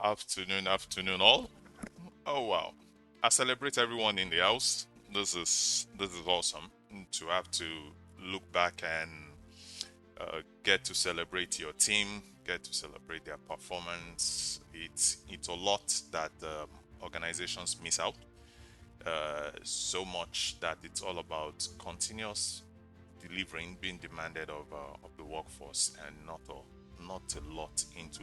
Afternoon all. Oh wow. I celebrate everyone in the house. This is awesome to have to look back and get to celebrate your team, get to celebrate their performance. It's a lot that organizations miss out. So much that it's all about continuous delivering being demanded of the workforce, and not a lot into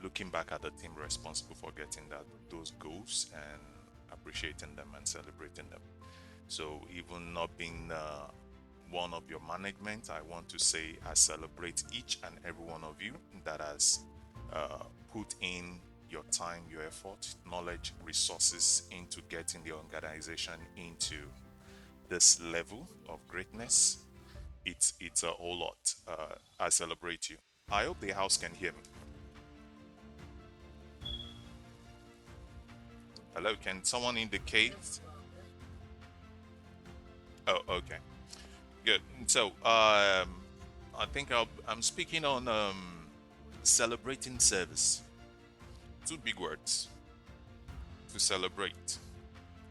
looking back at the team responsible for getting those goals and appreciating them and celebrating them. So even not being one of your management, I want to say I celebrate each and every one of you that has uh, put in your time, your effort, knowledge, resources into getting the organization into this level of greatness. It's a whole lot. I celebrate you. I hope the house can hear me. Hello, can someone indicate? Oh, okay, good. So, I think I'm speaking on celebrating service. Two big words to celebrate,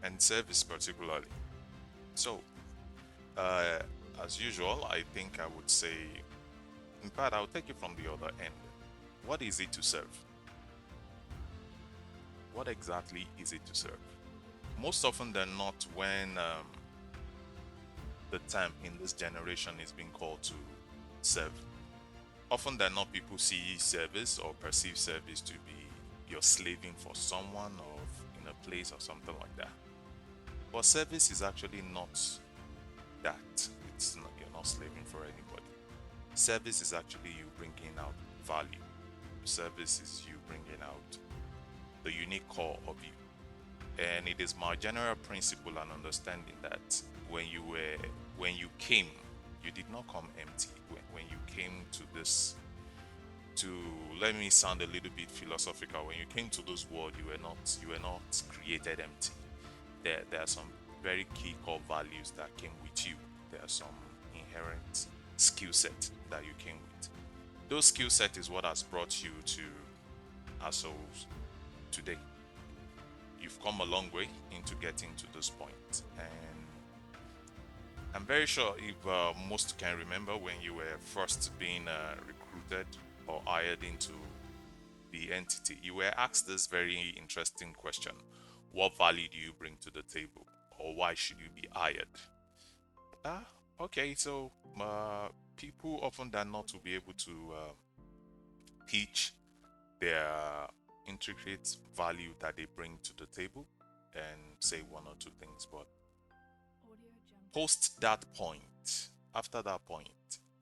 and service particularly. So, uh, as usual, I think I would say, in fact, I'll take it from the other end. What is it to serve? What exactly is it to serve? Most often than not, when the term in this generation is being called to serve, often than not, people see service or perceive service to be you're slaving for someone or in a place or something like that. But service is actually not that. It's not, you're not slaving for anybody. Service is actually you bringing out value. Service is you bringing out the unique core of you. And it is my general principle and understanding that when you were when you came, you did not come empty. When you came to this, to let me sound a little bit philosophical, when you came to this world, you were not created empty. There are some very key core values that came with you. There are some inherent skill set that you came with. Those skill set is what has brought you to ASO today. You've come a long way into getting to this point, and I'm very sure if most can remember when you were first being recruited or hired into the entity, you were asked this very interesting question: what value do you bring to the table, or why should you be hired? Ah, okay, so people often than not will be able to pitch their intricate value that they bring to the table and say one or two things, but post that point, after that point,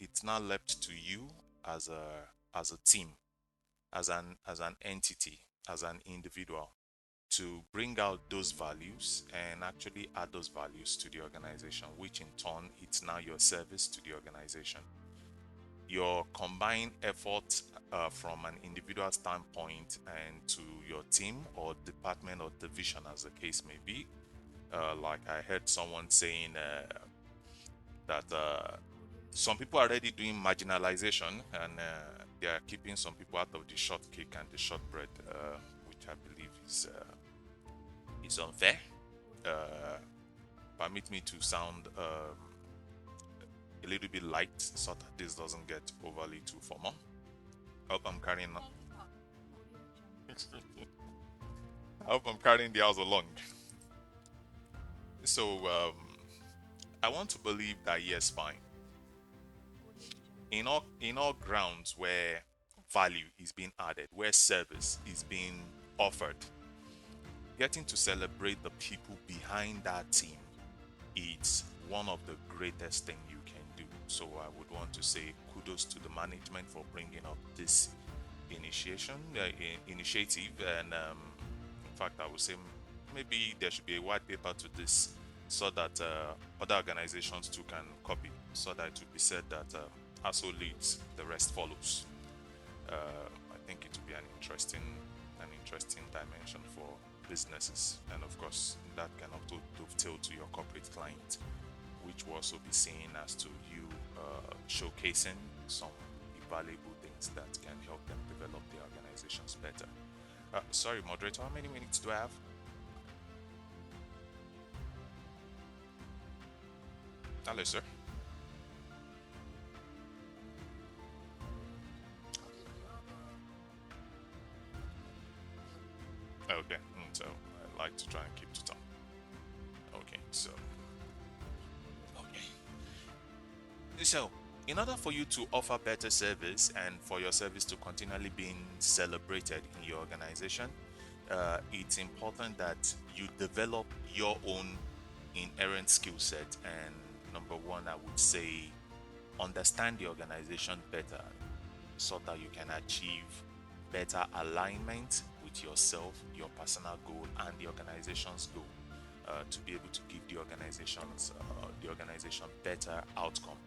it's now left to you as a team, as an entity, as an individual to bring out those values and actually add those values to the organization, which in turn it's now your service to the organization. Your combined effort from an individual standpoint and to your team or department or division, as the case may be. Like I heard someone saying that some people are already doing marginalization, and they are keeping some people out of the short cake and the shortbread, which I believe is unfair. Uh, Permit me to sound a little bit light so that this doesn't get overly too formal. I hope I'm carrying. I hope I'm carrying the house along. So I want to believe that yes, fine. In all grounds where value is being added, where service is being offered, getting to celebrate the people behind that team, it's one of the greatest thing you can do. So I would want to say kudos to the management for bringing up this initiative, and in fact, I would say maybe there should be a white paper to this so that other organizations too can copy, so that it would be said that ASO leads, the rest follows. I think it would be an interesting dimension for businesses, and of course, that can also dovetail to your corporate client, which will also be seen as to you showcasing some valuable things that can help them develop their organization. organizations better. Sorry, moderator, how many minutes do I have? Hello, sir. Okay, so I like to try and keep to time. Okay, so okay, so in order for you to offer better service and for your service to continually being celebrated in your organization, it's important that you develop your own inherent skill set. And number one, I would say understand the organization better so that you can achieve better alignment with yourself, your personal goal, and the organization's goal, to be able to give the organization better outcome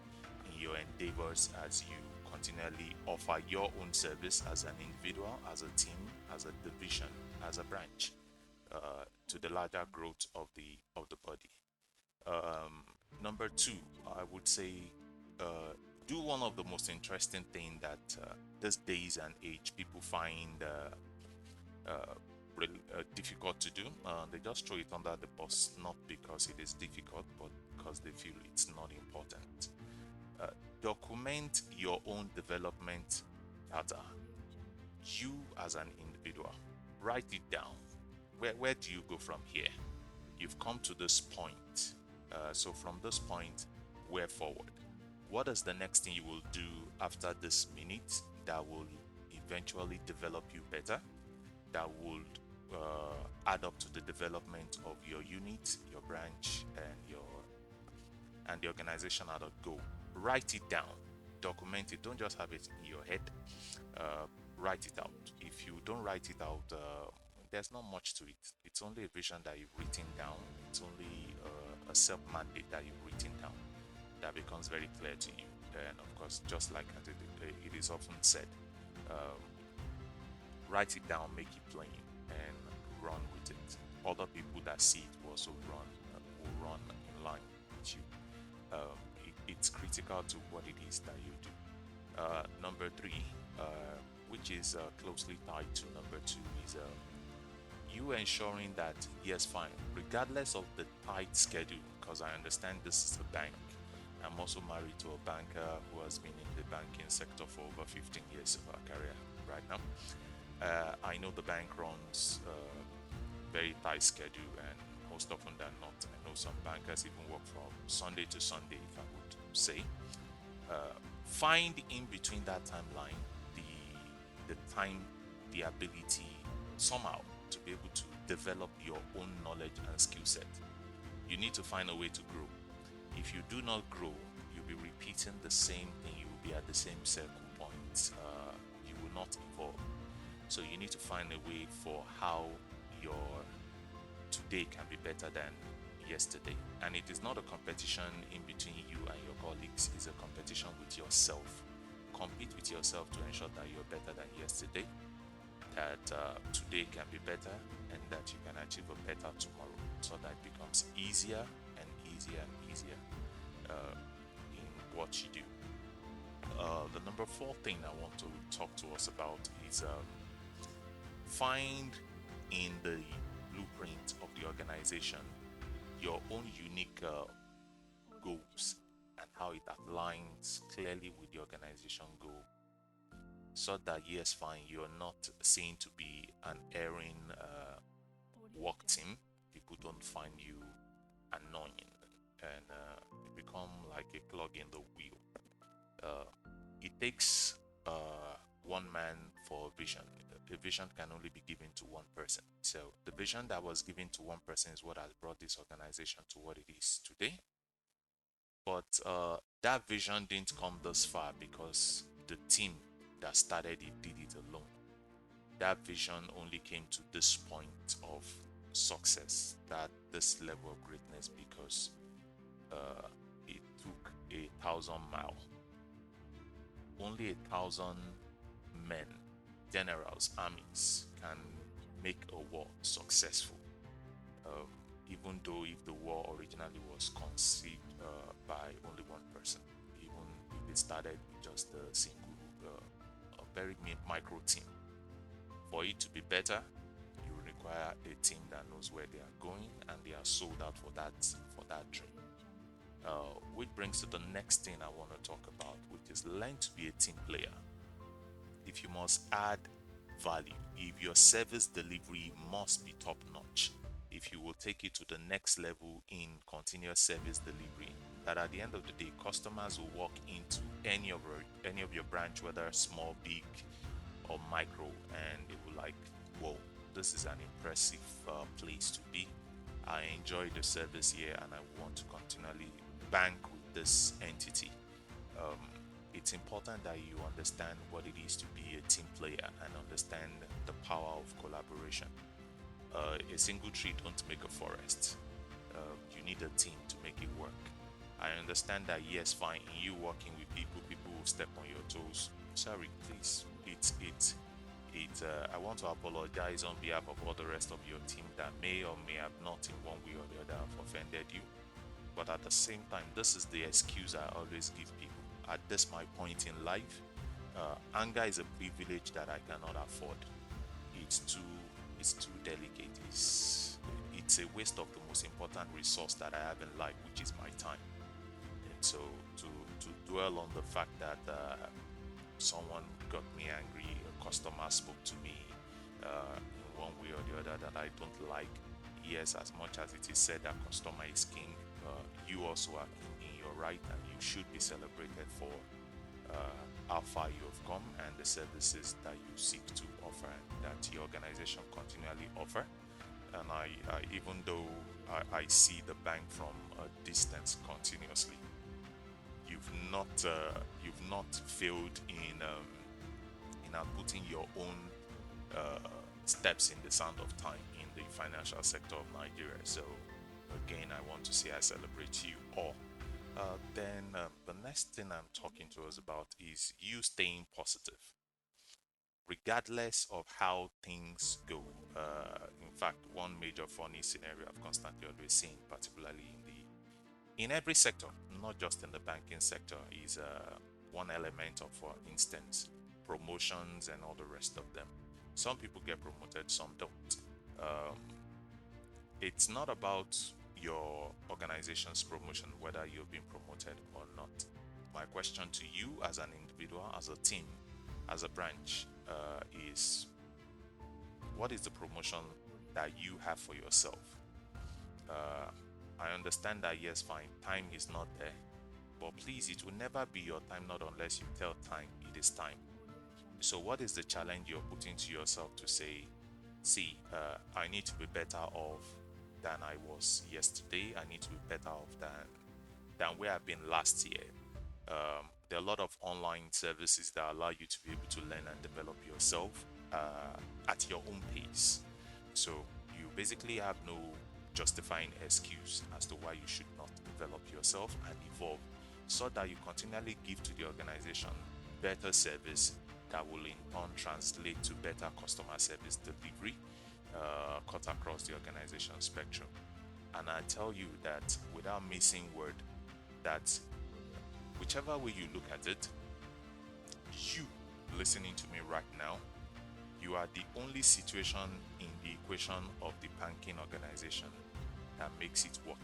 in your endeavors as you continually offer your own service as an individual, as a team, as a division, as a branch, to the larger growth of the body. Number two, I would say, uh, do one of the most interesting thing that these days and age people find really difficult to do. They just throw it under the bus, not because it is difficult, but because they feel it's not important. Uh, Document your own development data. You as an individual, write it down. Where do you go from here? You've come to this point. So from this point, where forward? What is the next thing you will do after this minute that will eventually develop you better? That would add up to the development of your unit, your branch, and the organization at a go. Write it down, document it. Don't just have it in your head. Write it out. If you don't write it out, there's not much to it. It's only a vision that you've written down. It's only a self mandate that you've written down that becomes very clear to you. And of course, just like it is often said, um, write it down, make it plain, and run with it. Other people that see it will also run in line with you. It's critical to what it is that you do. Number three, which is closely tied to number two, is you ensuring that, yes, fine, regardless of the tight schedule, because I understand this is a bank. I'm also married to a banker who has been in the banking sector for over 15 years of our career right now. I know the bank runs very tight schedule, and most often than not, I know some bankers even work from Sunday to Sunday, if I would say. Find in between that timeline the time, the ability somehow to be able to develop your own knowledge and skill set. You need to find a way to grow. If you do not grow, you'll be repeating the same thing. You will be at the same circle points. You will not evolve. So you need to find a way for how your today can be better than yesterday. And it is not a competition in between you and your colleagues, it's a competition with yourself. Compete with yourself to ensure that you're better than yesterday, that today can be better, and that you can achieve a better tomorrow, so that it becomes easier and easier and easier in what you do. The number four thing I want to talk to us about is find in the blueprint of the organization your own unique goals and how it aligns clearly with the organization goal, so that, yes, fine, you're not seen to be an erring work team. People don't find you annoying, and you become like a plug in the wheel. uh, it takes one man for a vision. A vision can only be given to one person. So the vision that was given to one person is what has brought this organization to what it is today. But that vision didn't come this far because the team that started it did it alone. That vision only came to this point of success, that this level of greatness, because it took 1,000 mile. Only 1,000 men, generals, armies can make a war successful. Um, Even though if the war originally was conceived by only one person, even if it started with just a single, a very micro team, For it to be better, you require a team that knows where they are going and they are sold out for that dream. Which brings to the next thing I want to talk about, which is learn to be a team player. If you must add value, if your service delivery must be top notch, if you will take it to the next level in continuous service delivery, that at the end of the day, customers will walk into any of your branch, whether small, big, or micro, and they will like, whoa, this is an impressive place to be. I enjoy the service here, and I want to continually bank with this entity. um, it's important that you understand what it is to be a team player and understand the power of collaboration. A single tree don't make a forest. You need a team to make it work. I understand that, yes, fine, in you working with people, people will step on your toes. Sorry, please. I want to apologize on behalf of all the rest of your team that may or may have not, in one way or the other, have offended you. But at the same time, this is the excuse I always give people. At this my point in life, anger is a privilege that I cannot afford. It's too it's too delicate. It's a waste of the most important resource that I have in life, which is my time. And so to dwell on the fact that someone got me angry, a customer spoke to me in one way or the other that I don't like. Yes, as much as it is said that customer is king, you also are king in your right, and you should be celebrated for how far you have come and the services that you seek to offer and that your organization continually offer. And even though I see the bank from a distance continuously, you've not failed in outputting your own steps in the sand of time in the financial sector of Nigeria. So again, I want to say I celebrate you all. Then the next thing I'm talking to us about is you staying positive, regardless of how things go. In fact, one major funny scenario I've constantly always seen, particularly in every sector, not just in the banking sector, is one element of, for instance, promotions and all the rest of them. Some people get promoted, some don't. Um, it's not about your organization's promotion, whether you've been promoted or not. My question to you as an individual, as a team, as a branch, is what is the promotion that you have for yourself? Uh, I understand that, yes, fine, time is not there, but please, it will never be your time, not unless you tell time it is time. So, what is the challenge you're putting to yourself to say, see, I need to be better off than I was yesterday. I need to be better off than where I've been last year. There are a lot of online services that allow you to be able to learn and develop yourself at your own pace. So you basically have no justifying excuse as to why you should not develop yourself and evolve, so that you continually give to the organization better service that will in turn translate to better customer service delivery cut across the organization spectrum. And I tell you that without missing word, that whichever way you look at it, you listening to me right now, you are the only situation in the equation of the banking organization that makes it work.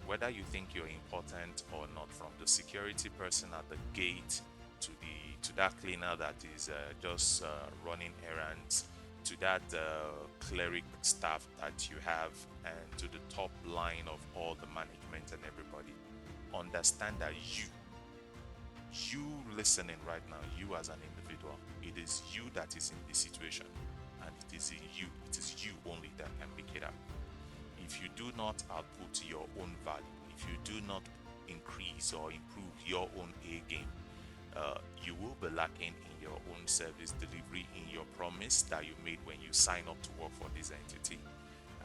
Whether you think you're important or not, from the security person at the gate to that cleaner that is just running errands, to that cleric staff that you have, and to the top line of all the management and everybody, understand that you listening right now, you as an individual, it is you that is in this situation, and it is you only that can make it up. If you do not output your own value, if you do not increase or improve your own A game, you will be lacking in your own service delivery, in your promise that you made when you sign up to work for this entity.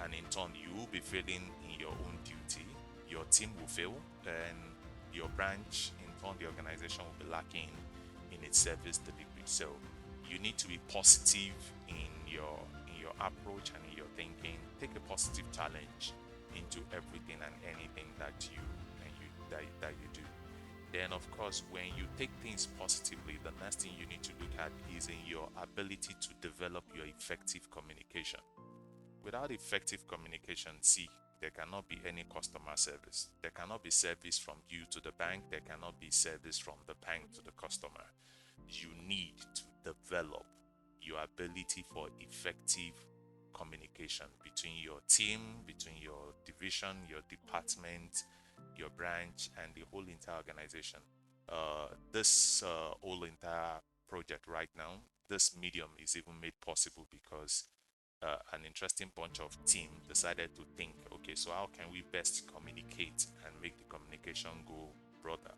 And in turn, you will be failing in your own duty, your team will fail, and your branch, in turn, the organization will be lacking in its service delivery. So you need to be positive in your approach and in your thinking. Take a positive challenge into everything and anything that you do. Then, of course, when you take things positively, the next thing you need to look at is in your ability to develop your effective communication. Without effective communication, see, there cannot be any customer service. There cannot be service from you to the bank. There cannot be service from the bank to the customer. You need to develop your ability for effective communication between your team, between your division, your department, your branch, and the whole entire organization. This whole entire project right now, this medium is even made possible because an interesting bunch of team decided to think, okay, so how can we best communicate and make the communication go broader,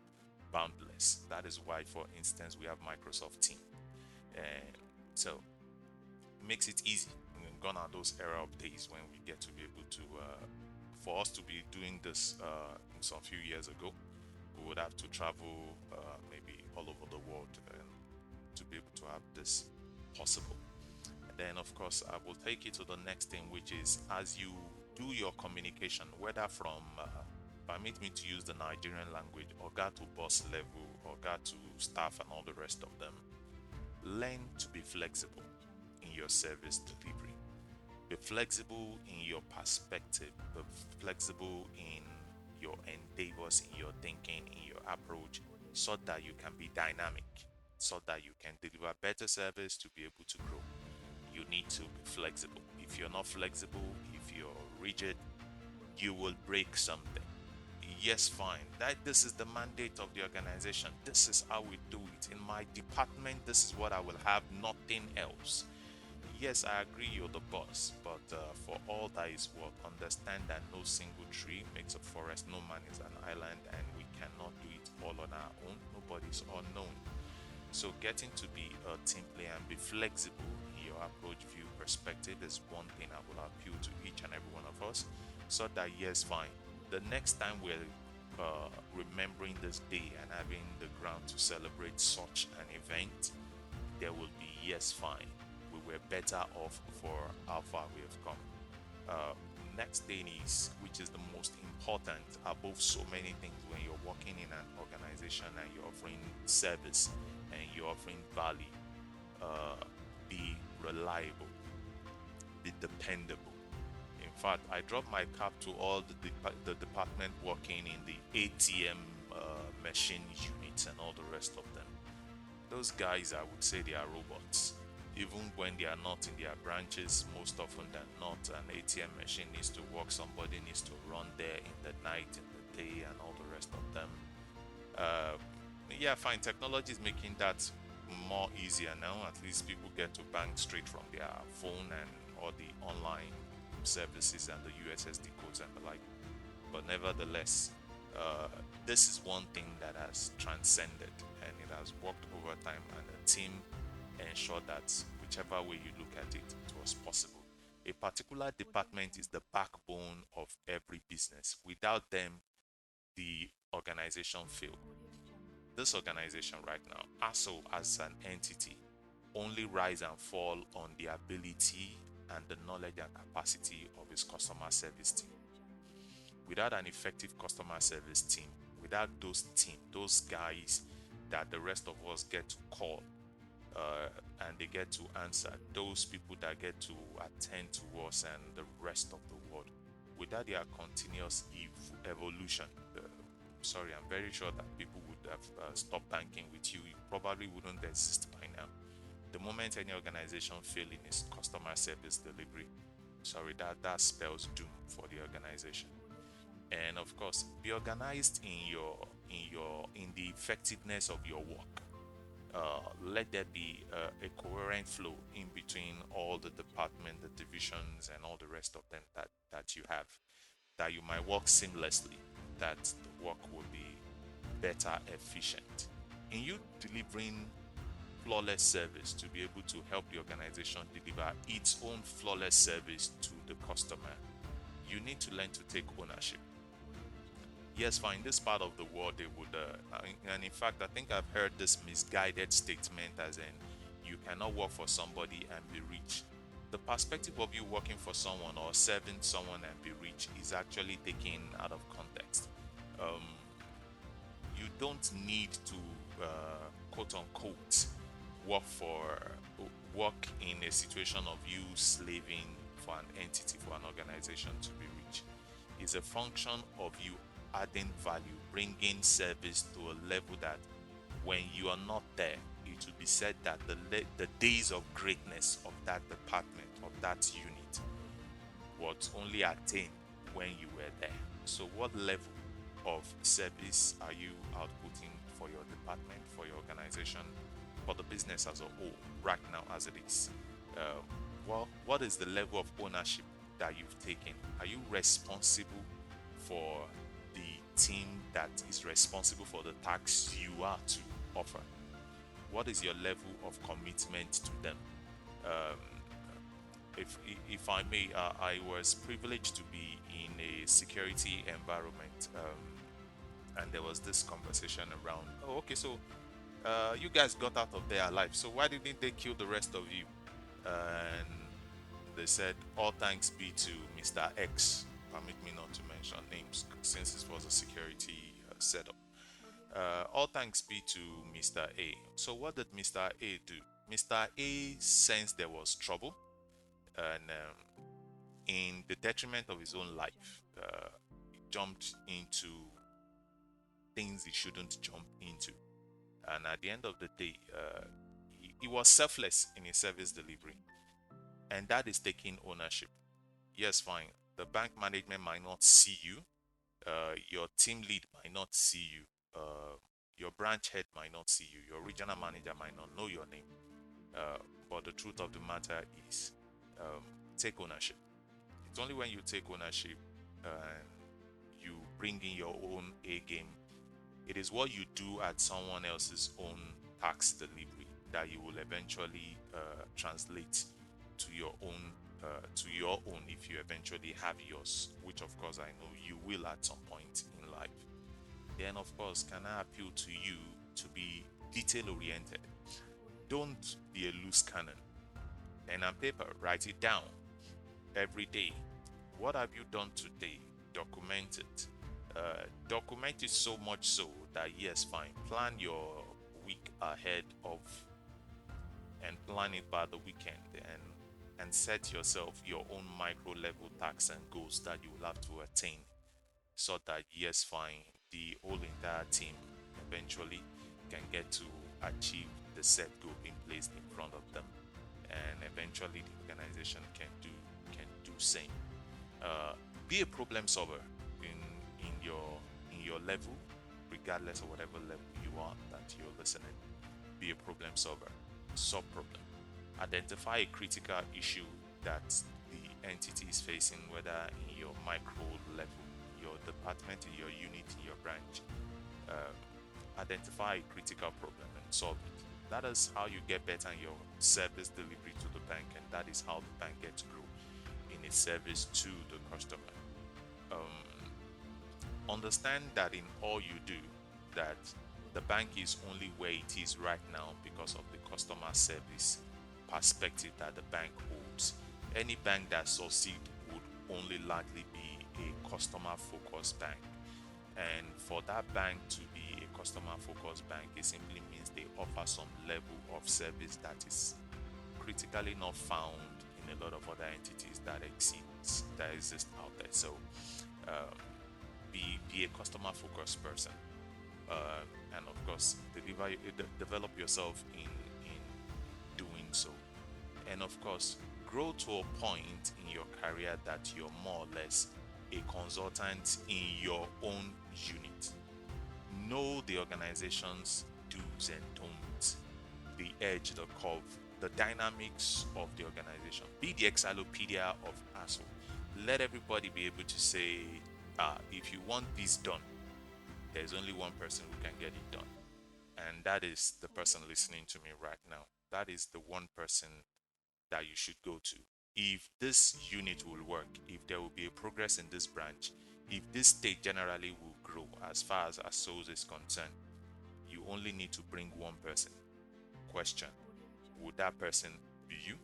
boundless? That is why, for instance, we have Microsoft Team, and so it makes it easy. Gone are those era of days when we get to be able to, for us to be doing this some few years ago, we would have to travel maybe all over the world to be able to have this possible. Then, of course, I will take you to the next thing, which is as you do your communication, whether from, permit me to use the Nigerian language, Oga to boss level, Oga to staff, and all the rest of them, learn to be flexible in your service delivery. Be flexible in your perspective, be flexible in your endeavors, in your thinking, in your approach, so that you can be dynamic, so that you can deliver better service to be able to grow. You need to be flexible. If you're not flexible, if you're rigid, you will break something. Yes, fine. That this is the mandate of the organization. This is how we do it. In my department, this is what I will have, nothing else. Yes, I agree you're the boss, but for all that is worth, understand that no single tree makes a forest, no man is an island, and we cannot do it all on our own. Nobody's unknown. So getting to be a team player and be flexible in your approach, view, perspective is one thing I will appeal to each and every one of us. So that yes, fine. The next time we're remembering this day and having the ground to celebrate such an event, there will be yes, fine. We were better off for how far we have come. Uh, Next thing is, which is the most important above so many things when you're working in an organization and you're offering service and you're offering value, be reliable, be dependable. In fact, I drop my cap to all the department working in the ATM machine units and all the rest of them. Those guys, I would say, they are robots. Even when they are not in their branches, most often than not, an ATM machine needs to work. Somebody needs to run there in the night, in the day, and all the rest of them. Uh, yeah, fine. Technology is making that more easier now. At least people get to bank straight from their phone and all the online services and the USSD codes and the like. But nevertheless, uh, this is one thing that has transcended and it has worked over time, and the team ensured that whichever way you look at it, it was possible. A particular department is the backbone of every business. Without them, the organization failed. This organization right now, ASO as an entity, only rise and fall on the ability and the knowledge and capacity of its customer service team. Without an effective customer service team, without those guys that the rest of us get to call uh, and they get to answer, those people that get to attend to us and the rest of the world, without their continuous evolution, sorry, I'm very sure that people would have stopped banking with you. You probably wouldn't exist by now. The moment any organization fails in its customer service delivery, sorry, that spells doom for the organization. And of course, be organized in the effectiveness of your work. Let there be a coherent flow in between all the department, the divisions, and all the rest of them that you have, that you might work seamlessly, that the work will be better efficient. In you delivering flawless service to be able to help the organization deliver its own flawless service to the customer, you need to learn to take ownership. Yes, fine, this part of the world, they would, and in fact, I think I've heard this misguided statement as in, you cannot work for somebody and be rich. The perspective of you working for someone or serving someone and be rich is actually taken out of context. Um, you don't need to quote unquote work for work in a situation of you slaving for an entity, for an organization to be rich. It's a function of you adding value, bringing service to a level that when you are not there, it will be said that the days of greatness of that department, of that unit, was only attained when you were there. So, what level of service are you outputting for your department, for your organization, for the business as a whole, right now as it is? Uh, what is the level of ownership that you've taken? Are you responsible for the team that is responsible for the tax you are to offer? What is your level of commitment to them? Um, if I may, I was privileged to be in a security environment, and there was this conversation around. Oh, okay, so you guys got out of there alive. So why didn't they kill the rest of you? And they said, all thanks be to Mr. X. Permit me not to mention names since this was a security setup. All thanks be to Mr. A. So what did Mr. A do? Mr. A sensed there was trouble, and in the detriment of his own life, he jumped into things he shouldn't jump into. And at the end of the day, he was selfless in his service delivery, and that is taking ownership. Yes, fine. The bank management might not see you, your team lead might not see you, your branch head might not see you, your regional manager might not know your name. Uh, but the truth of the matter is, um, take ownership. It's only when you take ownership and you bring in your own A game, it is what you do at someone else's own tax delivery that you will eventually translate to your own if you eventually have yours, which of course I know you will at some point in life. Then of course, can I appeal to you to be detail oriented? Don't be a loose cannon. Pen and paper, write it down every day. What have you done today? Document it. Document it so much so that yes, fine. Plan your week ahead of and plan it by the weekend, and set yourself your own micro level tasks and goals that you will have to attain, so that yes, fine, the whole entire team eventually can get to achieve the set goal being placed in front of them, and eventually the organization can do same. uh, be a problem solver in your level, regardless of whatever level you are that you're listening. Be a problem solver, solve problem, identify a critical issue that the entity is facing, whether in your micro level, your department, in your unit, in your branch. uh, Identify a critical problem and solve it. That is how you get better in your service delivery to the bank, and that is how the bank gets grow in its service to the customer. Um, Understand that in all you do, that the bank is only where it is right now because of the customer service perspective that the bank holds. Any bank that succeeds would only likely be a customer focused bank. And for that bank to be a customer focused bank, it simply means they offer some level of service that is critically not found in a lot of other entities that exist out there. So um, be a customer focused person, and of course develop yourself in doing so, and of course grow to a point in your career that you're more or less a consultant in your own unit. Know the organization's do's and don'ts, the edge, the curve, the dynamics of the organization. Be the encyclopedia of ASO. Let everybody be able to say, if you want this done, there's only one person who can get it done. And that is the person listening to me right now. That is the one person that you should go to. If this unit will work, if there will be a progress in this branch, if this state generally will grow as far as ASOS is concerned, you only need to bring one person. Question: would that person be you?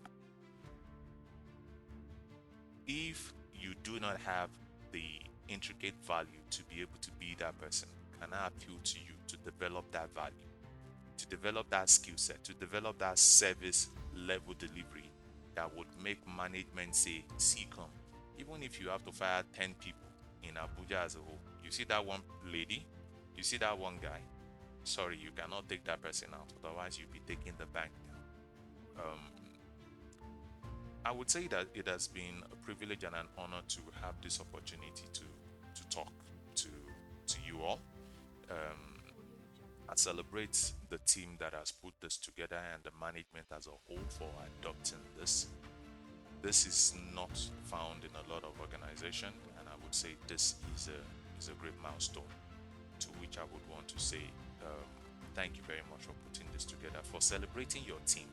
If you do not have the intricate value to be able to be that person, can I appeal to you to develop that value, to develop that skill set, to develop that service level delivery that would make management say, see, come. Even if you have to fire 10 people in Abuja as a whole, you see that one lady, you see that one guy, sorry, you cannot take that person out. Otherwise, you'll be taking the bank down. I would say that it has been a privilege and an honor to have this opportunity to talk to you all. I celebrate the team that has put this together and the management as a whole for adopting this. This is not found in a lot of organizations, and I would say this is a great milestone. To which I would want to say thank you very much for putting this together, for celebrating your team,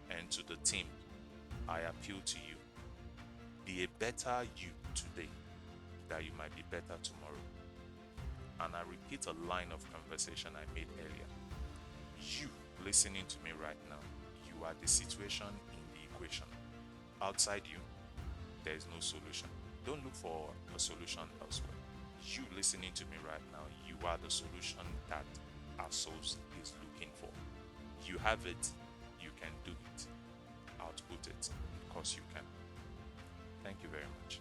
and to the team, I appeal to you: be a better you today, that you might be better tomorrow. And I repeat a line of conversation I made earlier. You listening to me right now, you are the situation in the equation. Outside you, there is no solution. Don't look for a solution elsewhere. You listening to me right now, you are the solution that ASO is looking for. You have it, you can do it. Output it because you can. Thank you very much.